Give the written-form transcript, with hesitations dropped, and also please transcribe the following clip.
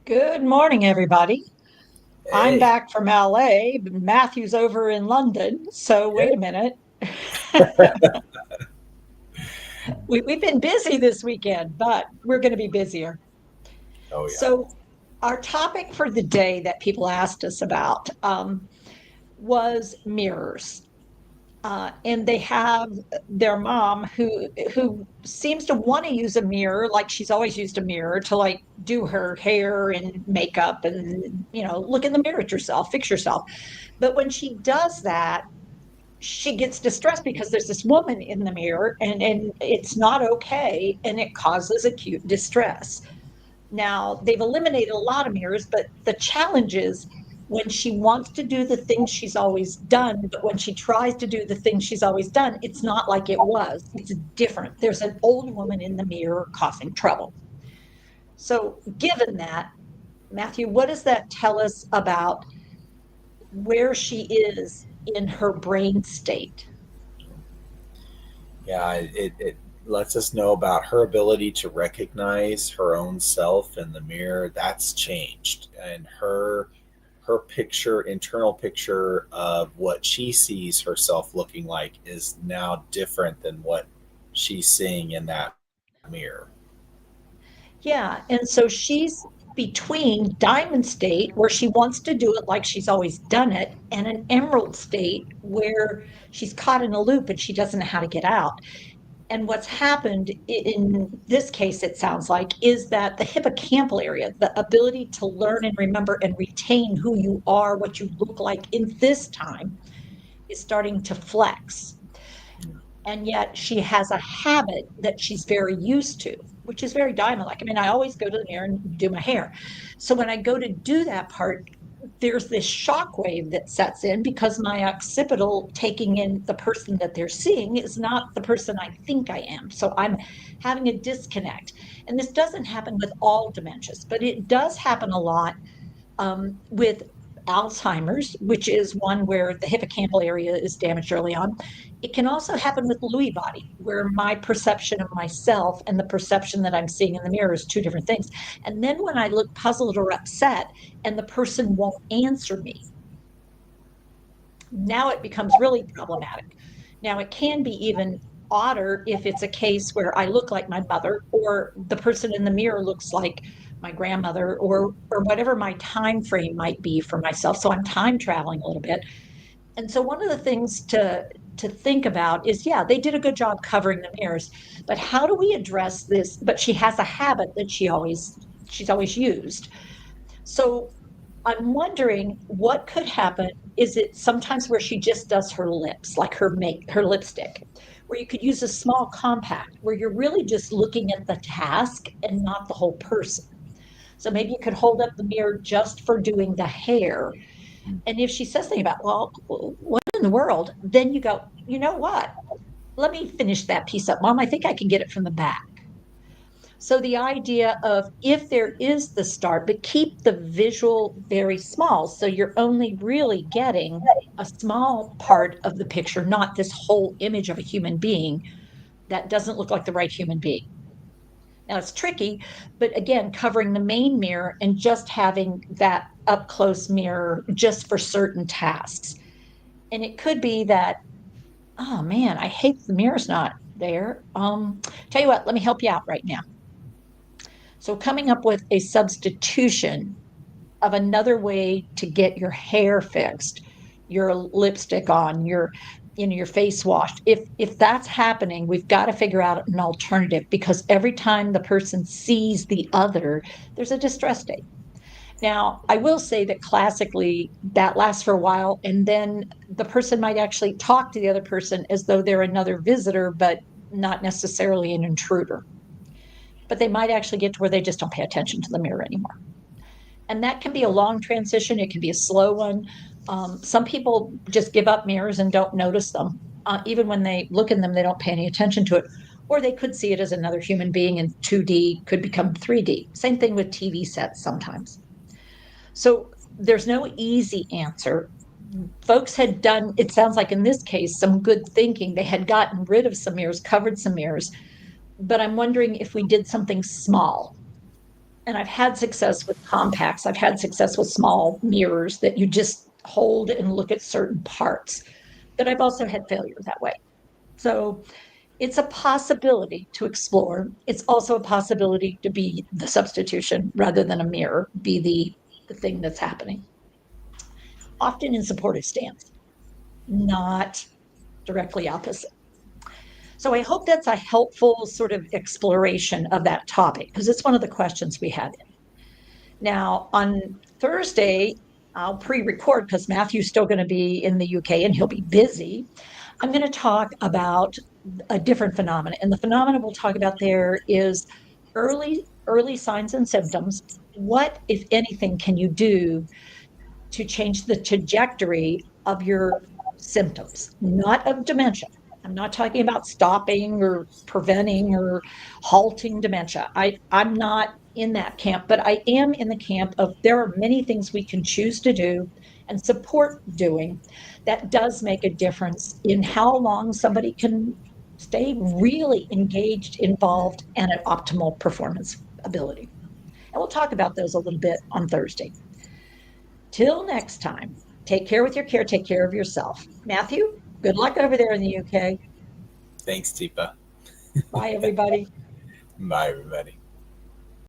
Good morning, everybody. I'm Hey, back from LA. Matthew's over in London. So, hey. wait a minute. We've been busy this weekend, but we're going to be busier. Oh yeah. So, our topic for the day that people asked us about was mirrors. And they have their mom who seems to want to use a mirror, like she's always used a mirror to like do her hair and makeup and look in the mirror at yourself, fix yourself. But when she does that, she gets distressed because there's this woman in the mirror and it's not okay and it causes acute distress. Now, they've eliminated a lot of mirrors, but the challenge is when she wants to do the things she's always done, but when she tries to do the things she's always done, it's not like it was. It's different. There's an old woman in the mirror causing trouble. So, given that, Matthew, what does that tell us about where she is in her brain state? Yeah, it lets us know about her ability to recognize her own self in the mirror. That's changed. And her picture, internal picture of what she sees herself looking like is now different than what she's seeing in that mirror. Yeah. And so she's between diamond state, where she wants to do it like she's always done it, and an emerald state where she's caught in a loop and she doesn't know how to get out. And what's happened in this case, it sounds like, is that the hippocampal area, the ability to learn and remember and retain who you are, what you look like in this time, is starting to flex. And yet she has a habit that she's very used to, which is very diamond like. I mean, I always go to the mirror and do my hair. So when I go to do that part, there's this shock wave that sets in because my occipital taking in the person that they're seeing is not the person I think I am. So I'm having a disconnect. And this doesn't happen with all dementias, but it does happen a lot with Alzheimer's, which is one where the hippocampal area is damaged early on. It can also happen with Lewy body, where my perception of myself and the perception that I'm seeing in the mirror is two different things. And then when I look puzzled or upset and the person won't answer me, now it becomes really problematic. Now, it can be even odder if it's a case where I look like my mother or the person in the mirror looks like my grandmother or whatever my time frame might be for myself. So I'm time traveling a little bit. And so one of the things to think about is, yeah, they did a good job covering the mirrors, but how do we address this? But she has a habit that she's always used. So I'm wondering what could happen. Is it sometimes where she just does her lips, like her lipstick, where you could use a small compact where you're really just looking at the task and not the whole person. So maybe you could hold up the mirror just for doing the hair. And if she says something about, well, what in the world? Then you go, you know what? Let me finish that piece up, Mom. I think I can get it from the back. So the idea of if there is the start, but keep the visual very small. So you're only really getting a small part of the picture, not this whole image of a human being that doesn't look like the right human being. Now it's tricky, but again, covering the main mirror and just having that up close mirror just for certain tasks. And it could be that, oh man, I hate the mirror's not there. Tell you what, let me help you out right now. So coming up with a substitution of another way to get your hair fixed, your lipstick on, your face washed. If that's happening, we've got to figure out an alternative because every time the person sees the other, there's a distress state. Now, I will say that classically that lasts for a while, and then the person might actually talk to the other person as though they're another visitor, but not necessarily an intruder. But they might actually get to where they just don't pay attention to the mirror anymore. And that can be a long transition, it can be a slow one. Some people just give up mirrors and don't notice them. Even when they look in them, they don't pay any attention to it. Or they could see it as another human being and 2D could become 3D. Same thing with TV sets sometimes. So there's no easy answer. Folks had done, it sounds like in this case, some good thinking. They had gotten rid of some mirrors, covered some mirrors, but I'm wondering if we did something small. And I've had success with compacts. I've had success with small mirrors that you just hold and look at certain parts. But I've also had failure that way. So it's a possibility to explore. It's also a possibility to be the substitution rather than a mirror, be the thing that's happening. Often in supportive stance, not directly opposite. So I hope that's a helpful sort of exploration of that topic because it's one of the questions we had. Now, on Thursday, I'll pre record because Matthew's still going to be in the UK and he'll be busy. I'm going to talk about a different phenomenon. And the phenomenon we'll talk about there is early signs and symptoms. What, if anything, can you do to change the trajectory of your symptoms, not of dementia? I'm not talking about stopping or preventing or halting dementia. I'm not in that camp, but I am in the camp of there are many things we can choose to do and support doing that does make a difference in how long somebody can stay really engaged, involved, and at optimal performance ability. And we'll talk about those a little bit on Thursday. Till next time, take care with your care, take care of yourself. Matthew, good luck over there in the UK. Thanks, Teepa. Bye, everybody. Bye, everybody.